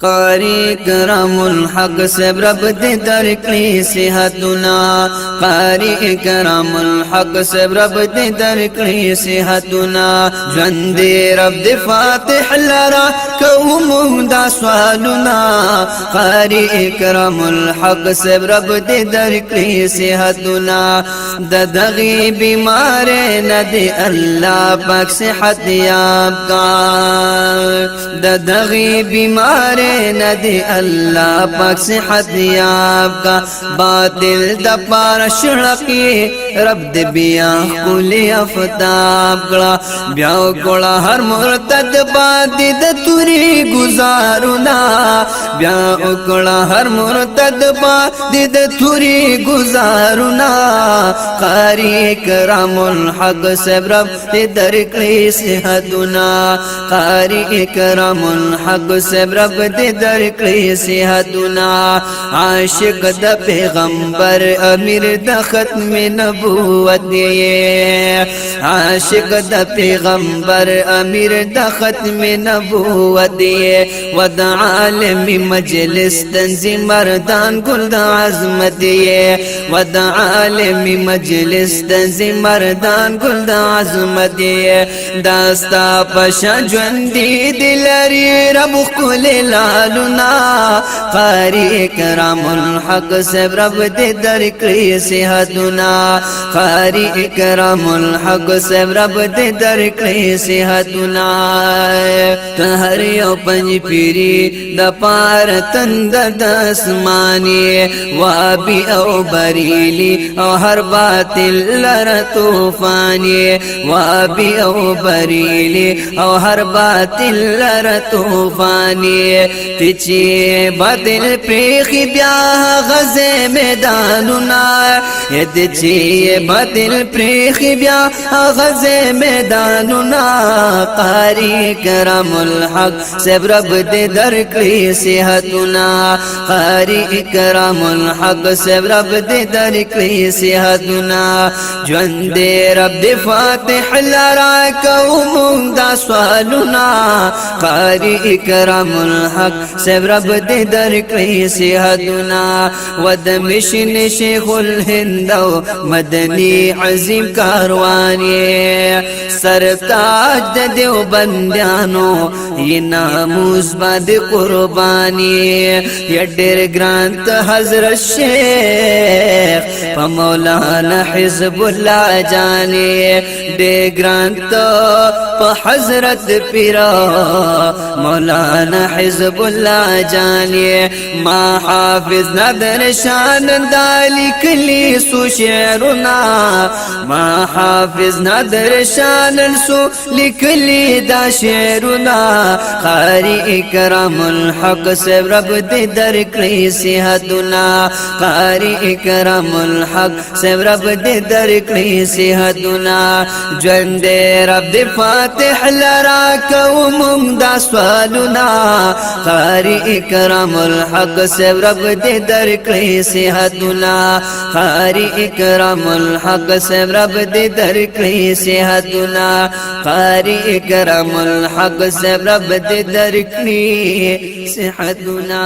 قاری کرام الحق سب رب دے درکلی صحتنا قاری کرام الحق سب رب دے درکلی صحتنا ژوند رب دے فاتح لرا کوم دا سوالنا قاری کرام الحق سب رب دے درکلی صحتنا دغی بیمار ندی اللہ پاک صحت یاب کا دغی بیمار ندی اللہ پاک صحت یاب کا باطل دپار شڑکی رب دے بیا کلی افتاب کلا بیاو کلا ہر مرتد بادی دتوری گزارونا بیاو کلا ہر مرتد بادی دتوری گزارونا قاری کرام الحق سب رب دے درکلی صحتنا قاری کرام الحق سب رب دے درکلی صحتنا عاشق دا پیغمبر امیر دا ختم نبوت دیئے عاشق دا پیغمبر امیر دا ختم نبوت دیئے ود عالم مجلس تنظیم مردان گل دا عظمت دیئے ود عالم مجلس تنظیم مردان گل دا عظمت دیئے داستا پشا جوندی دلری رب کل لالنا قاری کرام الحق سب رب دے درکلی صحتنا قاری کرام الحق سب رب دے درکلی صحتنا تہر یو پنج پیری دا پار تند دسمانی وابی او بریلی او ہر باطل لر توفانی وابی او بریلی او ہر باطل لر توفانی تیچی باطل پریخی بیا غزے میداننا تیچی باطل پریخی بیا غزے میداننا قاری کرام الحق سب رب دے درکلی صحتنا قاری کرام الحق سب رب دے درکلی صحتنا جوند رب دے فاتح لرا کوم دا سوالنا قاری کرام الحق سب رب دے درکلی صحتنا ودمشن شیخ الہند و مدنی عظیم کاروانی سرتاج دا دیو بندیانو یہ ناموز باد قربانی یہ دیر گرانت حضرت شیخ پا مولانا حزب اللہ جانی دیر گرانت پا حضرت پیرا مولانا حزب اللہ جانی ما حافظ ندر شان دالی کلی سو شعرنا ما حافظ ندر شان سو لکلی دا شعرنا قاری کرام الحق سب رب دے درکلی صحتنا قاری کرام الحق سب رب دے درکلی صحتنا جوند رب دے فاتح لرا کوم دا سوالنا قاری کرام الحق سب رب دے درکلی صحتنا قاری کرام الحق سب رب دے درکلی صحتنا قاری کرام الحق سب رب دے درکلی صحتنا